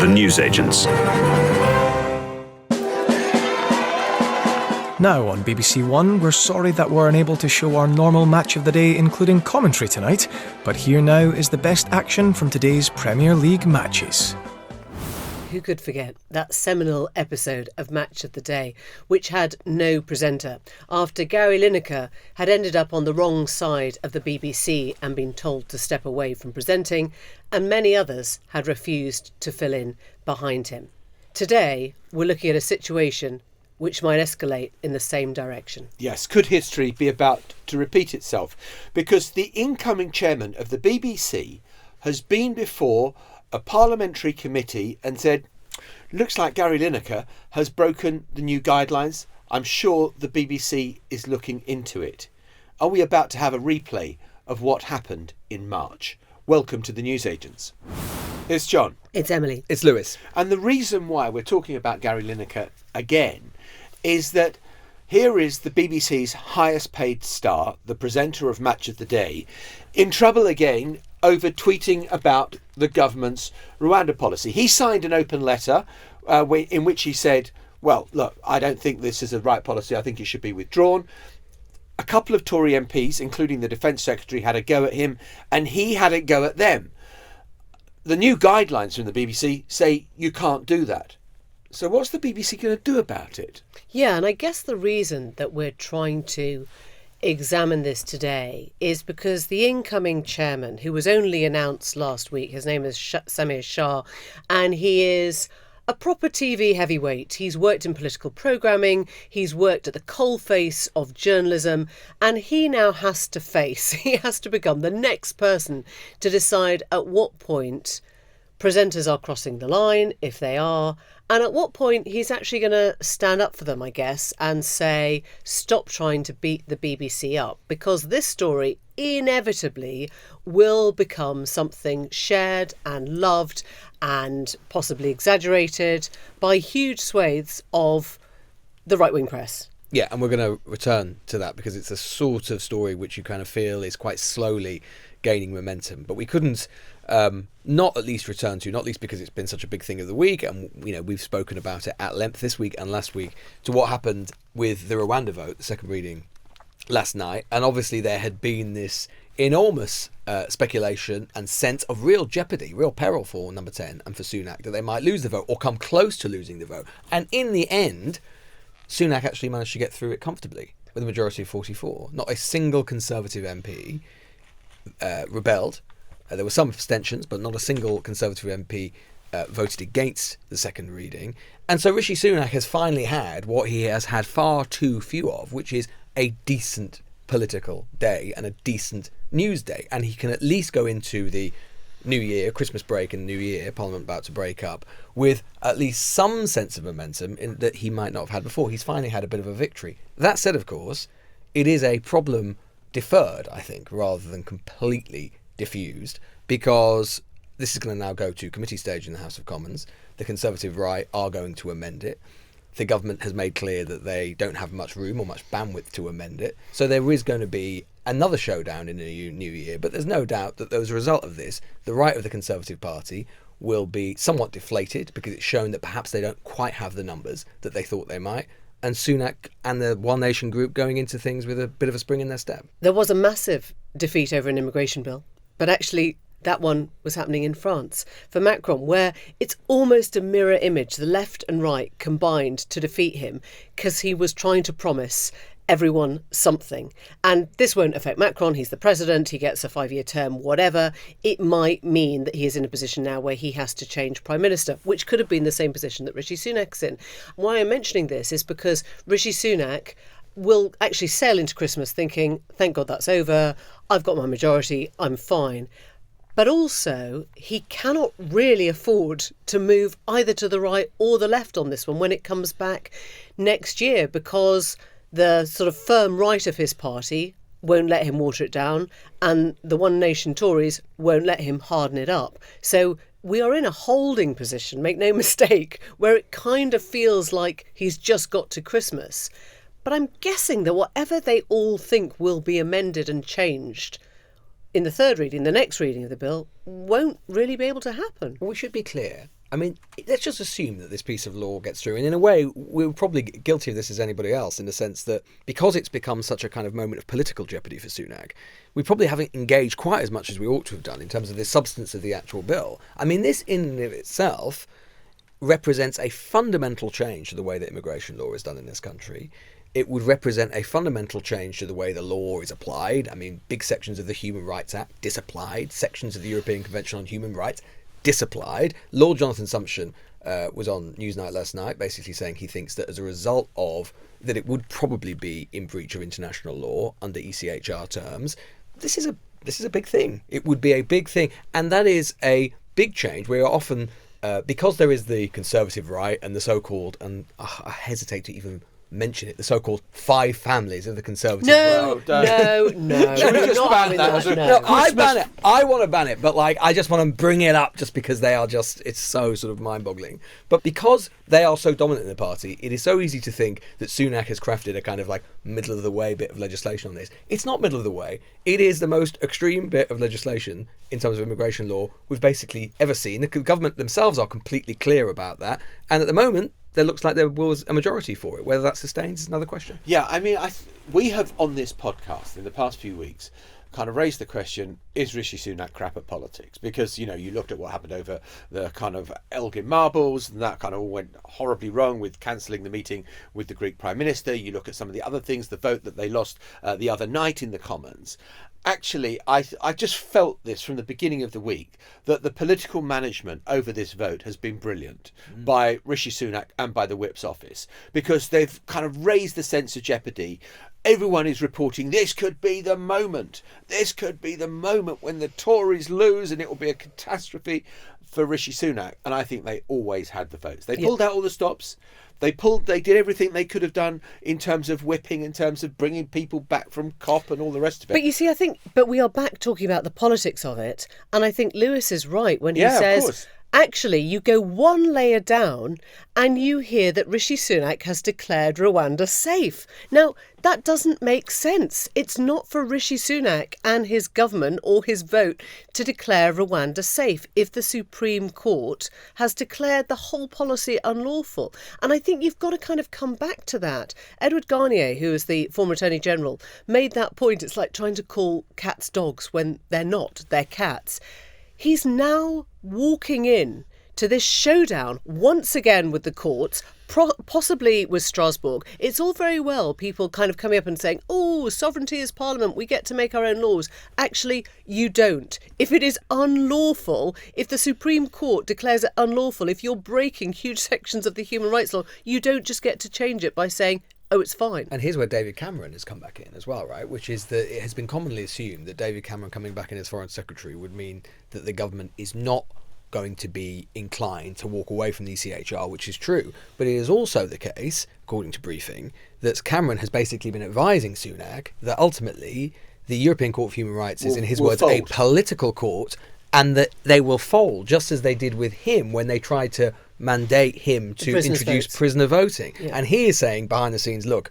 newsagents. Now on BBC One, we're sorry that we're unable to show our normal match of the day, including commentary tonight, but here now is the best action from today's Premier League matches. Who could forget that seminal episode of Match of the Day, which had no presenter, after Gary Lineker had ended up on the wrong side of the BBC and been told to step away from presenting, and many others had refused to fill in behind him. Today, we're looking at a situation which might escalate in the same direction. Yes, could history be about to repeat itself? Because the incoming chairman of the BBC has been before a parliamentary committee and said, looks like Gary Lineker has broken the new guidelines. I'm sure the BBC is looking into it. Are we about to have a replay of what happened in March? Welcome to the newsagents. It's John. It's Emily. It's Lewis. And the reason why we're talking about Gary Lineker again is that here is the BBC's highest paid star, the presenter of Match of the Day, in trouble again over tweeting about the government's Rwanda policy. He signed an open letter in which he said, well, look, I don't think this is the right policy. I think it should be withdrawn. A couple of Tory MPs, including the Defence Secretary, had a go at him, and he had a go at them. The new guidelines from the BBC say you can't do that. So what's the BBC going to do about it? Yeah, and I guess the reason that we're trying to examine this today is because the incoming chairman, who was only announced last week, his name is Samir Shah, and he is a proper TV heavyweight. He's worked in political programming, he's worked at the coalface of journalism, and he now has to become the next person to decide at what point presenters are crossing the line, if they are, and at what point he's actually going to stand up for them, I guess, and say, stop trying to beat the BBC up, because this story inevitably will become something shared and loved and possibly exaggerated by huge swathes of the right-wing press. Yeah, and we're going to return to that because it's a sort of story which you kind of feel is quite slowly gaining momentum. But we couldn't not at least return to, not least because it's been such a big thing of the week, and we've spoken about it at length this week and last week, to what happened with the Rwanda vote, the second reading last night. And obviously there had been this enormous speculation and sense of real jeopardy, real peril for Number 10 and for Sunak, that they might lose the vote or come close to losing the vote. And in the end, Sunak actually managed to get through it comfortably with a majority of 44. Not a single Conservative MP rebelled. There were some abstentions, but not a single Conservative MP voted against the second reading. And so Rishi Sunak has finally had what he has had far too few of, which is a decent political day and a decent news day. And he can at least go into the New Year, Christmas break and New Year, Parliament about to break up, with at least some sense of momentum that he might not have had before. He's finally had a bit of a victory. That said, of course, it is a problem deferred, I think, rather than completely diffused, because this is going to now go to committee stage in the House of Commons. The Conservative right are going to amend it. The government has made clear that they don't have much room or much bandwidth to amend it. So there is going to be another showdown in the new year, but there's no doubt that as a result of this, the right of the Conservative Party will be somewhat deflated because it's shown that perhaps they don't quite have the numbers that they thought they might. And Sunak and the One Nation group going into things with a bit of a spring in their step. There was a massive defeat over an immigration bill, but actually that one was happening in France for Macron, where it's almost a mirror image, the left and right combined to defeat him because he was trying to promise everyone something. And this won't affect Macron. He's the president. He gets a 5-year term, whatever. It might mean that he is in a position now where he has to change prime minister, which could have been the same position that Rishi Sunak's in. Why I'm mentioning this is because Rishi Sunak will actually sail into Christmas thinking, thank God that's over. I've got my majority. I'm fine. But also, he cannot really afford to move either to the right or the left on this one when it comes back next year, because the sort of firm right of his party won't let him water it down, and the One Nation Tories won't let him harden it up. So we are in a holding position, make no mistake, where it kind of feels like he's just got to Christmas. But I'm guessing that whatever they all think will be amended and changed in the third reading, the next reading of the bill, won't really be able to happen. Well, we should be clear. I mean, let's just assume that this piece of law gets through. And in a way, we're probably guilty of this as anybody else, in the sense that because it's become such a kind of moment of political jeopardy for Sunak, we probably haven't engaged quite as much as we ought to have done in terms of the substance of the actual bill. I mean, this in and of itself represents a fundamental change to the way that immigration law is done in this country. It would represent a fundamental change to the way the law is applied. I mean, big sections of the Human Rights Act disapplied, sections of the European Convention on Human Rights disapplied. Lord Jonathan Sumption was on Newsnight last night basically saying he thinks that as a result of that it would probably be in breach of international law under ECHR terms. This is a big thing. It would be a big thing. And that is a big change. We are often, because there is the conservative right and the so-called, and I hesitate to even mention it, the so-called five families of the Conservative No. Should we just ban that? No, I ban it. I want to ban it, but I just want to bring it up just because they are it's so sort of mind-boggling. But because they are so dominant in the party, it is so easy to think that Sunak has crafted a kind of middle-of-the-way bit of legislation on this. It's not middle of the way. It is the most extreme bit of legislation in terms of immigration law we've basically ever seen. The government themselves are completely clear about that. And at the moment, there looks like there was a majority for it. Whether that sustains is another question. Yeah, I mean, we have on this podcast in the past few weeks kind of raised the question, is Rishi Sunak crap at politics? Because, you looked at what happened over the kind of Elgin marbles, and that kind of all went horribly wrong with cancelling the meeting with the Greek Prime Minister. You look at some of the other things, the vote that they lost the other night in the Commons. Actually, I just felt this from the beginning of the week, that the political management over this vote has been brilliant by Rishi Sunak and by the Whip's office, because they've kind of raised the sense of jeopardy. Everyone is reporting this could be the moment. This could be the moment when the Tories lose and it will be a catastrophe for Rishi Sunak. And I think they always had the votes. They pulled out all the stops. They did everything they could have done in terms of whipping, in terms of bringing people back from COP and all the rest of it. But you see, but we are back talking about the politics of it. And I think Lewis is right when he says, actually, you go one layer down and you hear that Rishi Sunak has declared Rwanda safe. Now, that doesn't make sense. It's not for Rishi Sunak and his government or his vote to declare Rwanda safe if the Supreme Court has declared the whole policy unlawful. And I think you've got to kind of come back to that. Edward Garnier, who is the former Attorney General, made that point. It's like trying to call cats dogs when they're not, they're cats. He's now walking in to this showdown once again with the courts, possibly with Strasbourg. It's all very well people kind of coming up and saying, oh, sovereignty is parliament, we get to make our own laws. Actually, you don't. If it is unlawful, if the Supreme Court declares it unlawful, if you're breaking huge sections of the human rights law, you don't just get to change it by saying, oh, it's fine. And here's where David Cameron has come back in as well, right? Which is that it has been commonly assumed that David Cameron coming back in as Foreign Secretary would mean that the government is not going to be inclined to walk away from the ECHR, which is true. But it is also the case, according to briefing, that Cameron has basically been advising Sunak that ultimately the European Court of Human Rights is, in his words, a political court, and that they will fold, just as they did with him when they tried to mandate him to introduce prisoner voting. Yeah. And he is saying behind the scenes, look,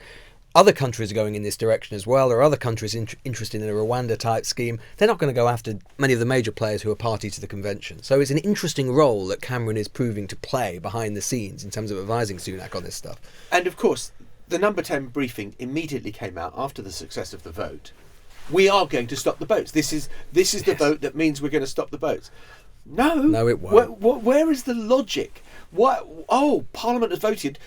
other countries are going in this direction as well. There are other countries interested in a Rwanda-type scheme. They're not going to go after many of the major players who are party to the convention. So it's an interesting role that Cameron is proving to play behind the scenes in terms of advising Sunak on this stuff. And of course, the number 10 briefing immediately came out after the success of the vote. We are going to stop the boats. This is the vote that means we're going to stop the boats. No, it won't. Where is the logic? What? Oh, Parliament has voted.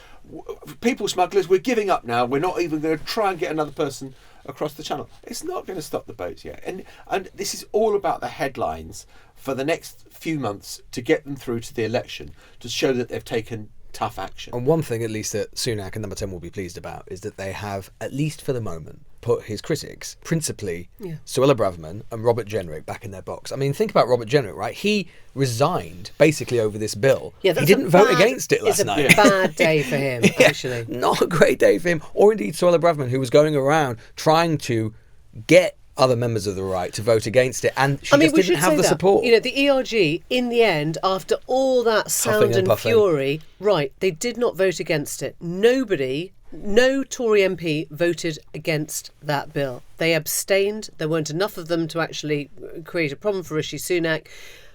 People smugglers, we're giving up now. We're not even going to try and get another person across the channel. It's not going to stop the boats yet. And this is all about the headlines for the next few months to get them through to the election, to show that they've taken tough action. And one thing, at least, that Sunak and Number 10 will be pleased about is that they have, at least for the moment, put his critics, principally Suella Braverman and Robert Jenrick, back in their box. I mean, think about Robert Jenrick, right? He resigned basically over this bill. Yeah, he didn't vote against it last night. It's a bad day for him, actually. Not a great day for him. Or indeed Suella Braverman, who was going around trying to get other members of the right to vote against it, and she just didn't have the support. You know, the ERG, in the end, after all that sound and fury, they did not vote against it. No Tory MP voted against that bill. They abstained. There weren't enough of them to actually create a problem for Rishi Sunak.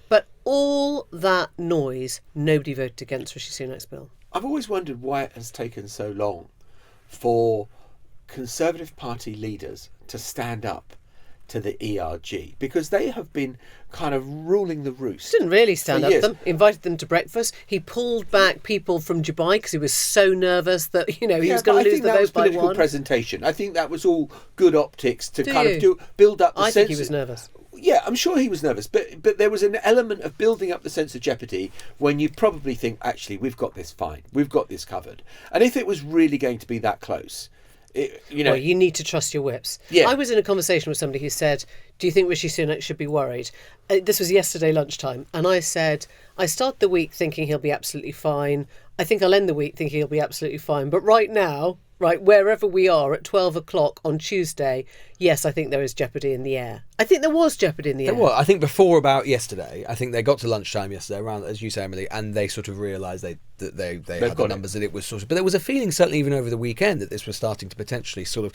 But all that noise, nobody voted against Rishi Sunak's bill. I've always wondered why it has taken so long for Conservative Party leaders to stand up to the ERG, because they have been kind of ruling the roost. Didn't really stand for up to years. them, invited them to breakfast. He pulled back people from Dubai because he was so nervous that, he was going to lose the vote by political one. presentation. I think that was all good optics to you? build up the I sense. think he was nervous. Yeah, I'm sure he was nervous, but there was an element of building up the sense of jeopardy when you probably think, actually, we've got this fine, we've got this covered. And if it was really going to be that close, Well, you need to trust your whips. Yeah. I was in a conversation with somebody who said, do you think Rishi Sunak should be worried? This was yesterday lunchtime. And I said, I start the week thinking he'll be absolutely fine. I think I'll end the week thinking he'll be absolutely fine. But right now, wherever we are at 12 o'clock on Tuesday, yes, I think there is jeopardy in the air. I think there was jeopardy in the air. Well, I think before about yesterday, I think they got to lunchtime yesterday, around, as you say, Emily, and they sort of realised that they had the numbers, that it was sort of... But there was a feeling, certainly even over the weekend, that this was starting to potentially sort of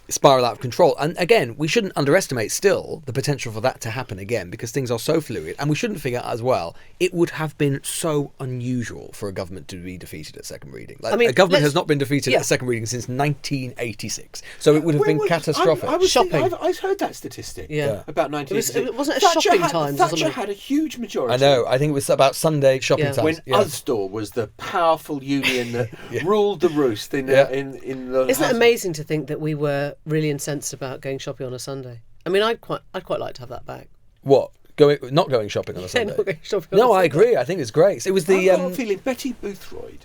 spiral out of control. And again, we shouldn't underestimate still the potential for that to happen again, because things are so fluid. And we shouldn't forget as well, it would have been so unusual for a government to be defeated at second reading. A government has not been defeated at second reading since 1986. So it would have been catastrophic. I heard that statistic. Yeah. About 1986. It wasn't a shopping times or Thatcher something. had a huge majority. I know. I think it was about Sunday shopping times. When Usdaw was the powerful union that ruled the roost in the Isn't it amazing to think that we were really incensed about going shopping on a Sunday? I mean, I'd quite like to have that back. What? Not going shopping on a Sunday? Not going shopping on a I Sunday. agree. I think it's great. It was the... I've got a feeling Betty Boothroyd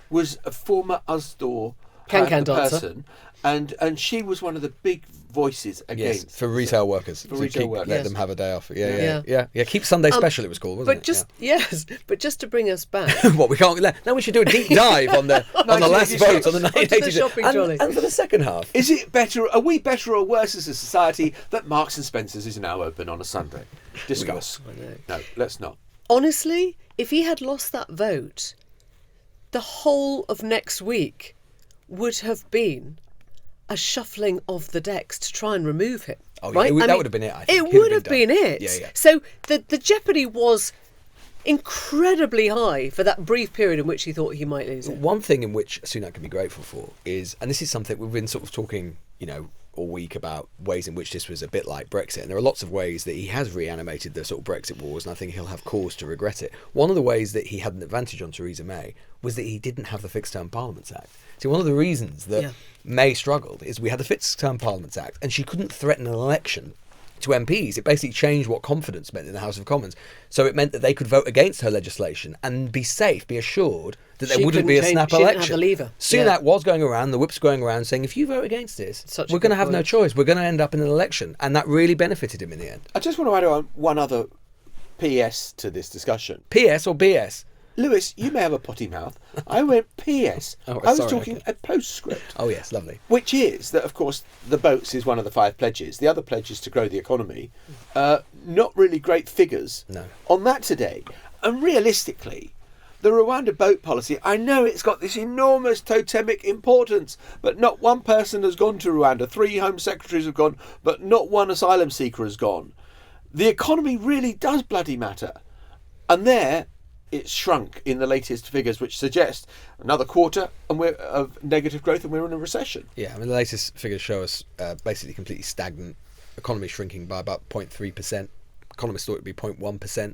was a former Usdaw Can dancer. person, and she was one of the big voices against... Yes, for retail workers. For retail workers. Let them have a day off. Yeah. Keep Sunday special, it was called, wasn't it? But just to bring us back... What, we can't... Now we should do a deep dive on the last vote on the 1980s. shopping trolley. And for the second half. Is it better? Are we better or worse as a society that Marks and Spencer's is now open on a Sunday? Discuss. No, let's not. Honestly, if he had lost that vote, the whole of next week would have been a shuffling of the decks to try and remove him. Oh, right? Yeah, that would have been it, I think. It would have been it. Yeah. So the jeopardy was incredibly high for that brief period in which he thought he might lose it. One thing in which Sunak can be grateful for is, and this is something we've been sort of talking, all week about ways in which this was a bit like Brexit, and there are lots of ways that he has reanimated the sort of Brexit wars, and I think he'll have cause to regret it. One of the ways that he had an advantage on Theresa May was that he didn't have the Fixed Term Parliaments Act. See, one of the reasons that May struggled is we had the Fixed Term Parliaments Act, and she couldn't threaten an election to MPs. It basically changed what confidence meant in the House of Commons. So it meant that they could vote against her legislation and be safe, be assured that there wouldn't be a snap election. Have the lever. Sunak was going around, the whips going around, saying, if you vote against this, we're going to have no choice. We're going to end up in an election. And that really benefited him in the end. I just want to add on one other PS to this discussion. PS or BS? Lewis, you may have a potty mouth. I went PS. I was talking a postscript. Oh, yes, lovely. Which is that, of course, the boats is one of the 5 pledges. The other pledge is to grow the economy. Not really great figures on that today. And realistically, the Rwanda boat policy, I know it's got this enormous totemic importance, but not one person has gone to Rwanda. 3 Home Secretaries have gone, but not one asylum seeker has gone. The economy really does bloody matter. And there... it's shrunk in the latest figures, which suggest another quarter and we're of negative growth and we're in a recession. Yeah, I mean, the latest figures show us basically completely stagnant. Economy shrinking by about 0.3%. Economists thought it would be 0.1%.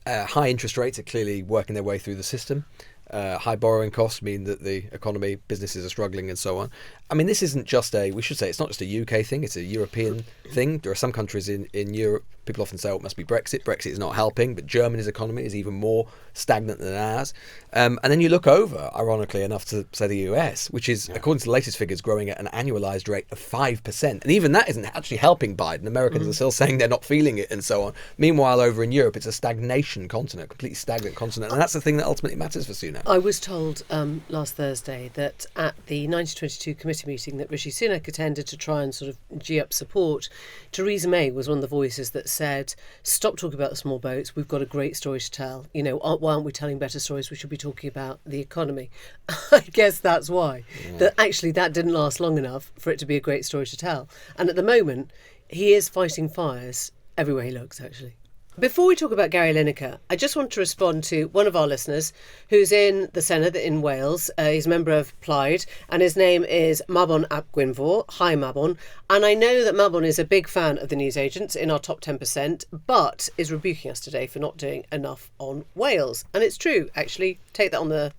High interest rates are clearly working their way through the system. High borrowing costs mean that the economy, businesses are struggling and so on. I mean, this isn't just we should say it's not just a UK thing, it's a European thing. There are some countries in Europe, people often say, oh, it must be Brexit. Brexit is not helping, but Germany's economy is even more stagnant than ours. And then you look over, ironically enough, to say the US, which is, according to the latest figures, growing at an annualised rate of 5%. And even that isn't actually helping Biden. Americans are still saying they're not feeling it and so on. Meanwhile, over in Europe, it's a stagnation continent, completely stagnant continent. And that's the thing that ultimately matters for Sunak. I was told last Thursday that at the 1922 committee meeting that Rishi Sunak attended to try and sort of gee up support, Theresa May was one of the voices that said, stop talking about the small boats, we've got a great story to tell. Why aren't we telling better stories? We should be talking about the economy. I guess that's why. That actually that didn't last long enough for it to be a great story to tell. And at the moment, he is fighting fires everywhere he looks, actually. Before we talk about Gary Lineker, I just want to respond to one of our listeners who's in the Senedd in Wales. He's a member of Plaid, and his name is Mabon ap Gwynfor. Hi, Mabon. And I know that Mabon is a big fan of the newsagents in our top 10%, but is rebuking us today for not doing enough on Wales. And it's true, actually. Take that on the...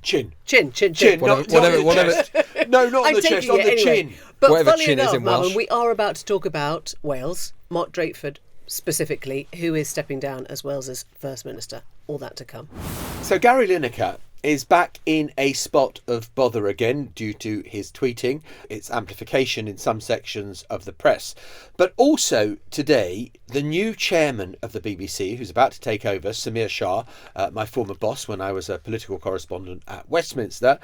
Chin. Whatever. No, not on the chest, on the chin. But Whatever funny chin is enough, in Welsh. Mabon, we are about to talk about Wales, Mark Drakeford specifically, who is stepping down as Wales's First Minister. All that to come. So Gary Lineker is back in a spot of bother again due to his tweeting, its amplification in some sections of the press. But also today, the new chairman of the BBC, who's about to take over, Samir Shah, my former boss when I was a political correspondent at Westminster,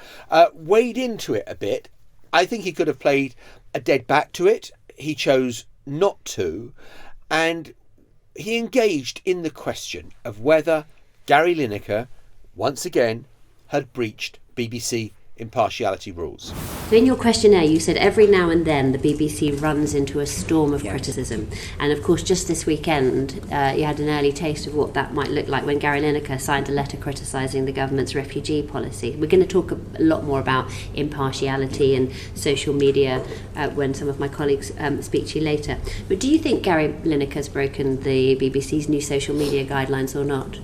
weighed into it a bit. I think he could have played a dead back to it. He chose not to. And he engaged in the question of whether Gary Lineker, once again, had breached BBC impartiality rules. So in your questionnaire, you said every now and then the BBC runs into a storm of criticism. And of course, just this weekend, you had an early taste of what that might look like when Gary Lineker signed a letter criticising the government's refugee policy. We're going to talk a lot more about impartiality and social media when some of my colleagues speak to you later. But do you think Gary Lineker's broken the BBC's new social media guidelines or not?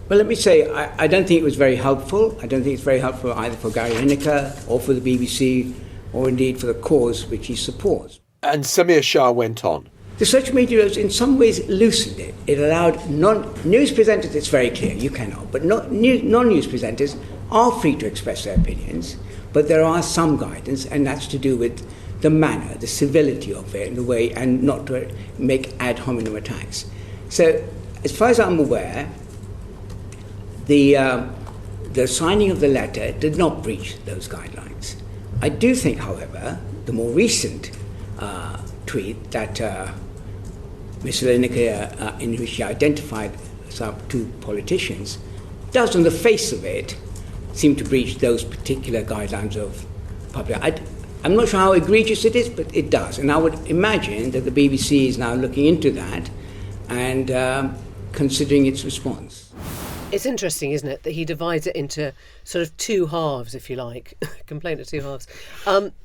Well, let me say, I don't think it was very helpful. I don't think it's very helpful either for Gary Lineker or for the BBC or indeed for the cause which he supports. And Samir Shah went on. The social media in some ways loosened it. It allowed news presenters, it's very clear, you cannot, but non-news presenters are free to express their opinions, but there are some guidance, and that's to do with the manner, the civility of it, the way, and not to make ad hominem attacks. So, as far as I'm aware, the signing of the letter did not breach those guidelines. I do think, however, the more recent tweet that Mr. Lineker, in which he identified some two politicians, does, on the face of it, seem to breach those particular guidelines of public. I'm not sure how egregious it is, but it does. And I would imagine that the BBC is now looking into that and considering its response. It's interesting, isn't it, that he divides it into sort of two halves, if you like. Complaint of two halves.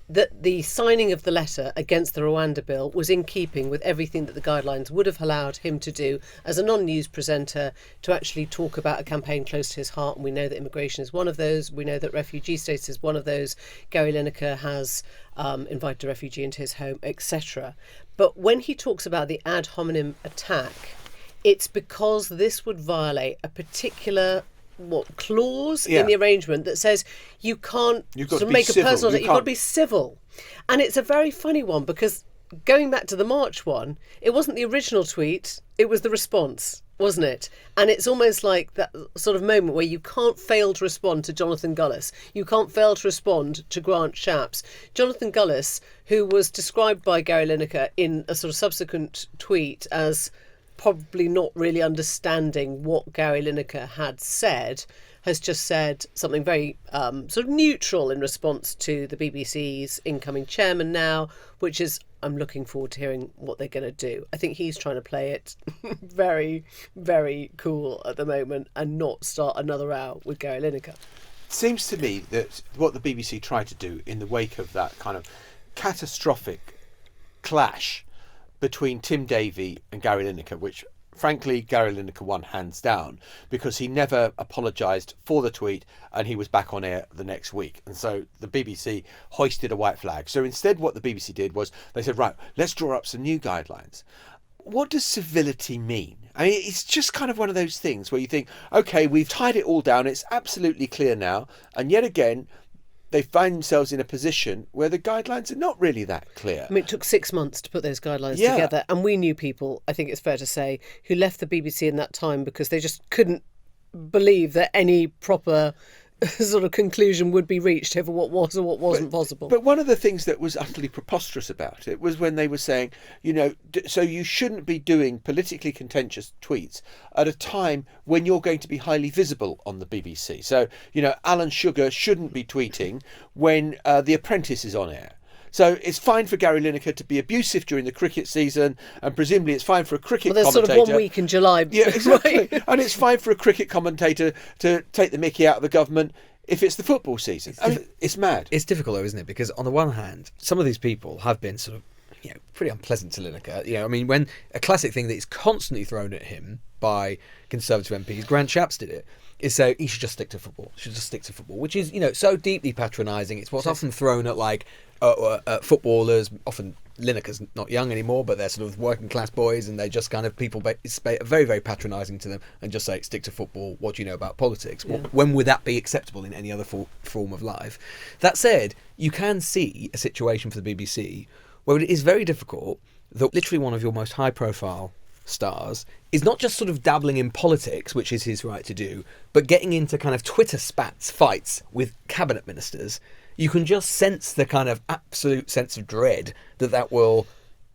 That the signing of the letter against the Rwanda bill was in keeping with everything that the guidelines would have allowed him to do as a non-news presenter, to actually talk about a campaign close to his heart. And we know that immigration is one of those. We know that refugee status is one of those. Gary Lineker has invited a refugee into his home, etc. But when he talks about the ad hominem attack, it's because this would violate a particular clause in the arrangement that says you can't sort of make a personal. You've got to be civil, and it's a very funny one because going back to the March one, it wasn't the original tweet; it was the response, wasn't it? And it's almost like that sort of moment where you can't fail to respond to Jonathan Gullis. You can't fail to respond to Grant Shapps. Jonathan Gullis, who was described by Gary Lineker in a sort of subsequent tweet as probably not really understanding what Gary Lineker had said, has just said something very sort of neutral in response to the BBC's incoming chairman now, which is, I'm looking forward to hearing what they're going to do. I think he's trying to play it very, very cool at the moment and not start another row with Gary Lineker. It seems to me that what the BBC tried to do in the wake of that kind of catastrophic clash between Tim Davie and Gary Lineker, which frankly Gary Lineker won hands down because he never apologised for the tweet and he was back on air the next week. And so the BBC hoisted a white flag. So instead what the BBC did was they said, right, let's draw up some new guidelines. What does civility mean? I mean, it's just kind of one of those things where you think, OK, we've tied it all down. It's absolutely clear now. And yet again, they find themselves in a position where the guidelines are not really that clear. I mean, it took 6 months to put those guidelines together. And we knew people, I think it's fair to say, who left the BBC in that time because they just couldn't believe that any proper sort of conclusion would be reached over what was or what wasn't possible. But one of the things that was utterly preposterous about it was when they were saying, you know, so you shouldn't be doing politically contentious tweets at a time when you're going to be highly visible on the BBC. So, you know, Alan Sugar shouldn't be tweeting when The Apprentice is on air. So it's fine for Gary Lineker to be abusive during the cricket season, and presumably it's fine for a cricket there's commentator. sort of 1 week in July. Yeah, exactly. Right. And it's fine for a cricket commentator to take the mickey out of the government if it's the football season. It's mad. It's difficult though, isn't it? Because on the one hand, some of these people have been sort of, pretty unpleasant to Lineker. I mean, when a classic thing that is constantly thrown at him by Conservative MPs, Grant Shapps did it, is say he should just stick to football. Which is, so deeply patronising. It's what's often thrown at footballers. Often Lineker's not young anymore, but they're sort of working class boys, and they just kind of it's very, very patronising to them and just say, stick to football. What do you know about politics? Yeah. When would that be acceptable in any other form of life? That said, you can see a situation for the BBC where it is very difficult that literally one of your most high-profile stars is not just sort of dabbling in politics, which is his right to do, but getting into kind of Twitter fights with cabinet ministers. You can just sense the kind of absolute sense of dread that will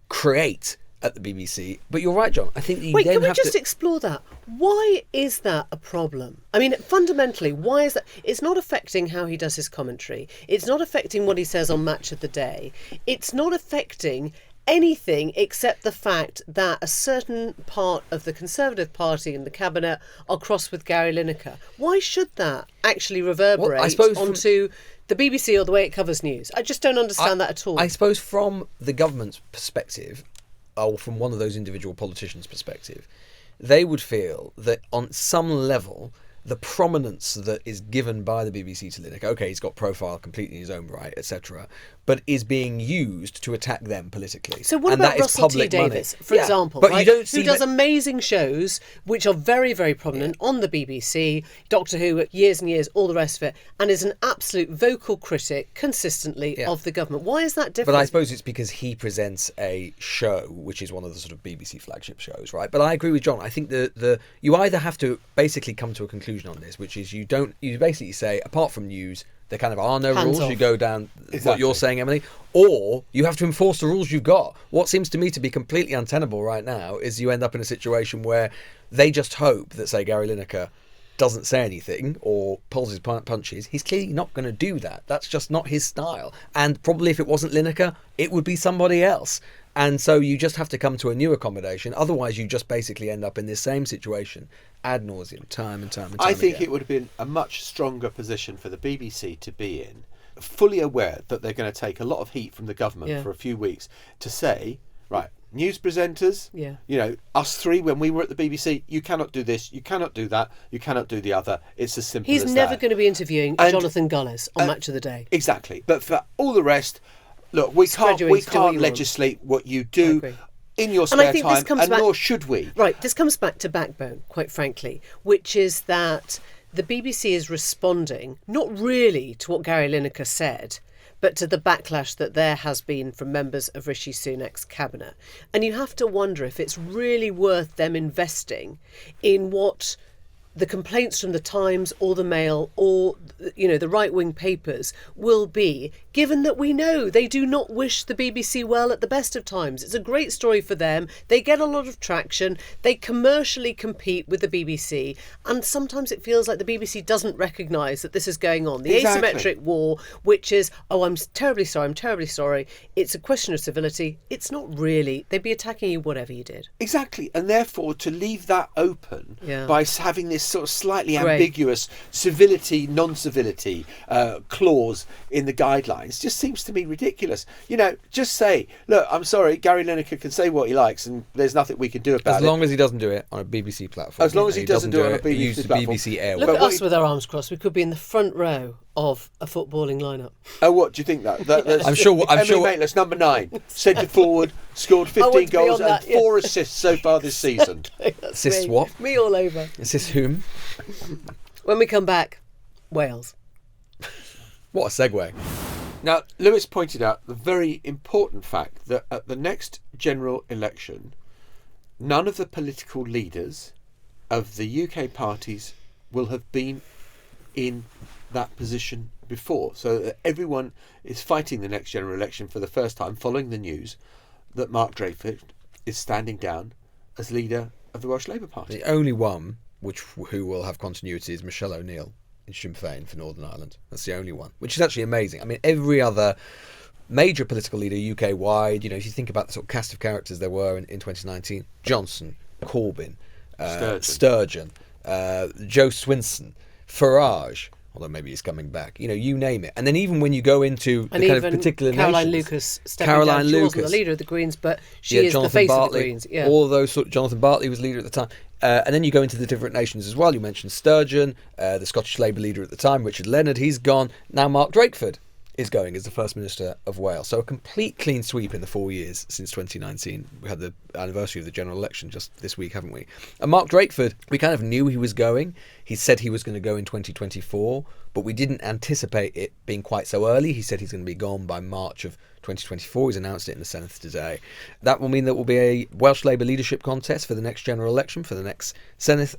create at the BBC. But you're right, John. I think you then can we have just to explore that? Why is that a problem? I mean, fundamentally, why is that? It's not affecting how he does his commentary. It's not affecting what he says on Match of the Day. It's not affecting anything except the fact that a certain part of the Conservative Party and the Cabinet are cross with Gary Lineker. Why should that actually reverberate onto the BBC or the way it covers news? I just don't understand that at all. I suppose from the government's perspective, or from one of those individual politicians' perspective, they would feel that on some level the prominence that is given by the BBC to Lineker, okay, he's got profile completely in his own right, etc., but is being used to attack them politically. So what about Russell T Davies, for example, but you don't see who does amazing shows which are very, very prominent on the BBC, Doctor Who, years and years, all the rest of it, and is an absolute vocal critic consistently of the government. Why is that different? But I suppose it's because he presents a show which is one of the sort of BBC flagship shows, right? But I agree with John. I think you either have to basically come to a conclusion on this, which is you basically say, apart from news, there kind of are no Hands rules. off. You go down what you're saying, Emily, or you have to enforce the rules you've got. What seems to me to be completely untenable right now is you end up in a situation where they just hope that, say, Gary Lineker doesn't say anything or pulls his punches. He's clearly not going to do that. That's just not his style. And probably if it wasn't Lineker, it would be somebody else. And so you just have to come to a new accommodation. Otherwise, you just basically end up in this same situation ad nauseum, time and time and time I think again. it would have been a much stronger position for the BBC to be in, fully aware that they're going to take a lot of heat from the government for a few weeks, to say, right, news presenters, us three when we were at the BBC, you cannot do this, you cannot do that, you cannot do the other. It's as simple as that. He's never going to be interviewing Jonathan Gullis on Match of the Day. Exactly. But for all the rest, look, we can't legislate what you do in your spare time, and nor should we. Right, this comes back to backbone, quite frankly, which is that the BBC is responding not really to what Gary Lineker said, but to the backlash that there has been from members of Rishi Sunak's cabinet. And you have to wonder if it's really worth them investing in what the complaints from the Times or the Mail or, the right-wing papers will be, given that we know they do not wish the BBC well at the best of times. It's a great story for them. They get a lot of traction. They commercially compete with the BBC. And sometimes it feels like the BBC doesn't recognise that this is going on. The asymmetric war, which is, I'm terribly sorry. It's a question of civility. It's not really. They'd be attacking you whatever you did. Exactly. And therefore, to leave that open by having this sort of slightly ambiguous civility, non-civility clause in the guidelines just seems to me ridiculous. Just say, look, I'm sorry, Gary Lineker can say what he likes and there's nothing we can do about it. As long as he doesn't do it on a BBC platform. As long as he doesn't do it on a BBC platform. BBC airwaves. Look at us with our arms crossed. We could be in the front row of a footballing lineup. Oh, what do you think that? I'm sure. Maitlis, number 9, centre forward, scored 15 goals and 4 assists so far this season. Assists what? Me all over. Assists whom? When we come back, Wales. What a segue. Now, Lewis pointed out the very important fact that at the next general election, none of the political leaders of the UK parties will have been in that position before. So that everyone is fighting the next general election for the first time, following the news that Mark Drakeford is standing down as leader of the Welsh Labour Party. The only one who will have continuity is Michelle O'Neill in Sinn Féin for Northern Ireland. That's the only one, which is actually amazing. I mean, every other major political leader UK-wide. If you think about the sort of cast of characters there were in 2019, Johnson, Corbyn, Sturgeon, Joe Swinson, Farage, although maybe he's coming back, you name it. And then even when you go into the kind of particular Caroline nations, Lucas stepping down. She wasn't the leader of the Greens, but she is Jonathan the face Bartley, of the Greens. Yeah. All of those Jonathan Bartley was leader at the time. And then you go into the different nations as well. You mentioned Sturgeon, the Scottish Labour leader at the time, Richard Leonard, he's gone. Now Mark Drakeford is going as the First Minister of Wales. So a complete clean sweep in the 4 years since 2019. We had the anniversary of the general election just this week, haven't we? And Mark Drakeford, we kind of knew he was going. He said he was going to go in 2024, but we didn't anticipate it being quite so early. He said he's going to be gone by March of 2024. He's announced it in the Senate today. That will mean there will be a Welsh Labour leadership contest for the next general election, for the next Senate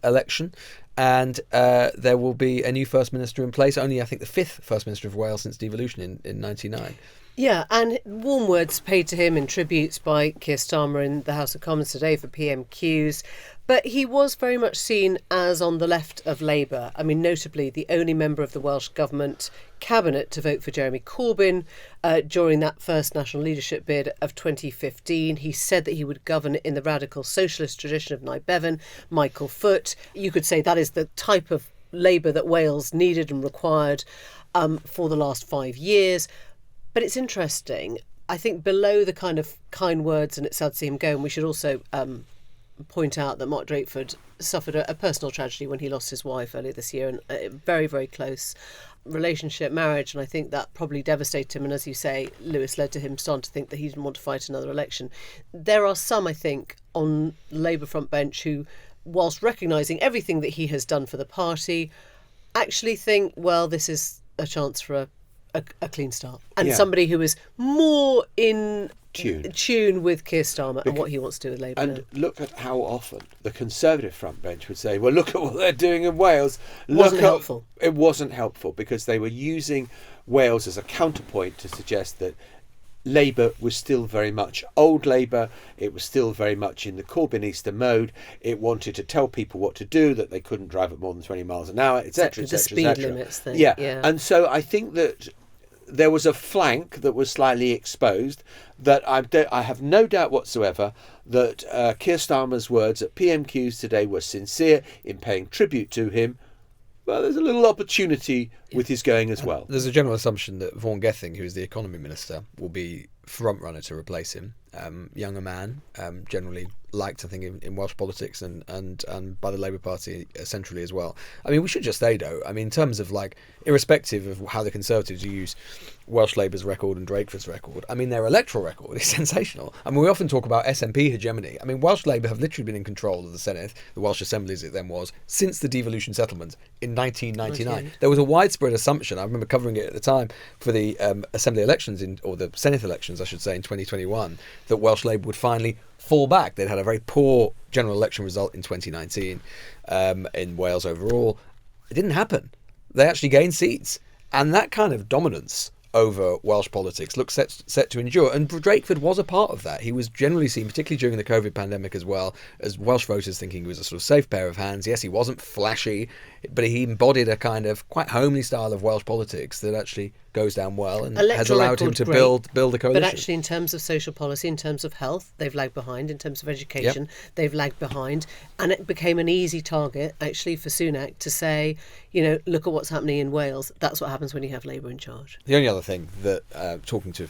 election. And there will be a new First Minister in place, only I think the 5th First Minister of Wales since devolution in 99. Yeah, and warm words paid to him in tributes by Keir Starmer in the House of Commons today for PMQs. But he was very much seen as on the left of Labour. I mean, notably, the only member of the Welsh Government cabinet to vote for Jeremy Corbyn during that first national leadership bid of 2015. He said that he would govern in the radical socialist tradition of Nye Bevan, Michael Foot. You could say that is the type of Labour that Wales needed and required for the last 5 years. But it's interesting. I think below the kind of kind words and it's sad to see him go, and we should also point out that Mark Drakeford suffered a personal tragedy when he lost his wife earlier this year, and a very, very close marriage, and I think that probably devastated him. And as you say, Lewis led to him starting to think that he didn't want to fight another election. There are some, I think, on the Labour front bench who, whilst recognising everything that he has done for the party, actually think, well, this is a chance for a clean start. And somebody who is more in tune with Keir Starmer and what he wants to do with Labour. And look at how often the Conservative front bench would say, well, look at what they're doing in Wales. It wasn't helpful because they were using Wales as a counterpoint to suggest that Labour was still very much old Labour. It was still very much in the Corbynista mode. It wanted to tell people what to do, that they couldn't drive at more than 20 miles an hour, etc. The speed limits thing. Yeah. And so I think that there was a flank that was slightly exposed that I have no doubt whatsoever that Keir Starmer's words at PMQs today were sincere in paying tribute to him. Well, there's a little opportunity with his going as well. There's a general assumption that Vaughan Gething, who is the economy minister, will be front runner to replace him. Younger man, generally liked, I think, in Welsh politics and by the Labour Party centrally as well. I mean, we should just say, though, I mean, in terms of irrespective of how the Conservatives use Welsh Labour's record and Drakeford's record, I mean, their electoral record is sensational. I mean, we often talk about SNP hegemony. I mean, Welsh Labour have literally been in control of the Senate, the Welsh Assembly as it then was, since the devolution settlement in 1999. There was a widespread assumption, I remember covering it at the time, for the Assembly elections, or the Senate elections, I should say, in 2021, that Welsh Labour would finally fall back. They'd had a very poor general election result in 2019 in Wales overall. It didn't happen. They actually gained seats. And that kind of dominance over Welsh politics looks set to endure. And Drakeford was a part of that. He was generally seen, particularly during the COVID pandemic as well, as Welsh voters thinking he was a sort of safe pair of hands. Yes, he wasn't flashy, but he embodied a kind of quite homely style of Welsh politics that actually goes down well and has allowed him to build a coalition. But actually, in terms of social policy, in terms of health, they've lagged behind. In terms of education, they've lagged behind. And it became an easy target, actually, for Sunak to say, look at what's happening in Wales. That's what happens when you have Labour in charge. The only other thing that, talking to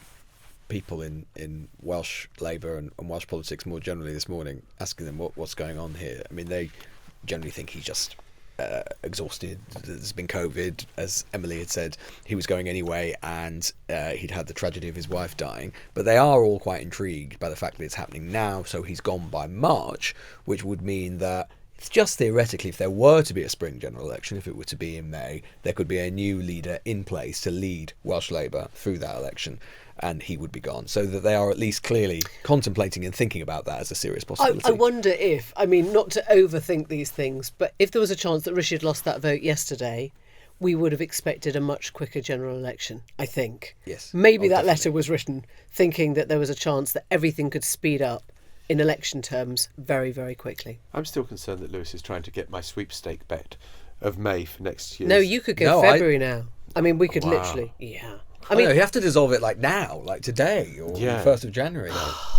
people in Welsh Labour and Welsh politics more generally this morning, asking them what's going on here, I mean, they generally think he's just exhausted. There's been COVID, as Emily had said. He was going anyway, and he'd had the tragedy of his wife dying. But they are all quite intrigued by the fact that it's happening now, so he's gone by March, which would mean that it's just theoretically, if there were to be a spring general election, if it were to be in May, there could be a new leader in place to lead Welsh Labour through that election, and he would be gone. So that they are at least clearly contemplating and thinking about that as a serious possibility. I wonder if, I mean, not to overthink these things, but if there was a chance that Rishi had lost that vote yesterday, we would have expected a much quicker general election, I think. Yes. Maybe that letter was written thinking that there was a chance that everything could speed up in election terms very, very quickly. I'm still concerned that Lewis is trying to get my sweepstake bet of May for next year. No, you could go February now. I mean, we could literally... Yeah. I mean, you have to dissolve it like now, like today, or the 1st of January.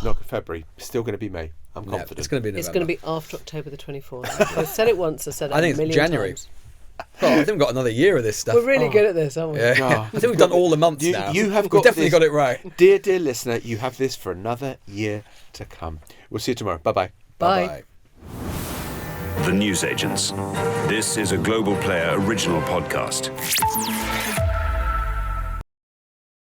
Not February. Still going to be May. I'm confident. It's going to be November. it's going to be after October the 24th. I've said it once, I said it I think a million it's January. times. Well, I think we've got another year of this stuff. We're really good at this, aren't we? Yeah. Oh, I think we've done all the months now. You have We've definitely got it right. Dear listener, you have this for another year to come. We'll see you tomorrow. Bye-bye. Bye. Bye-bye. The Newsagents. This is a Global Player original podcast.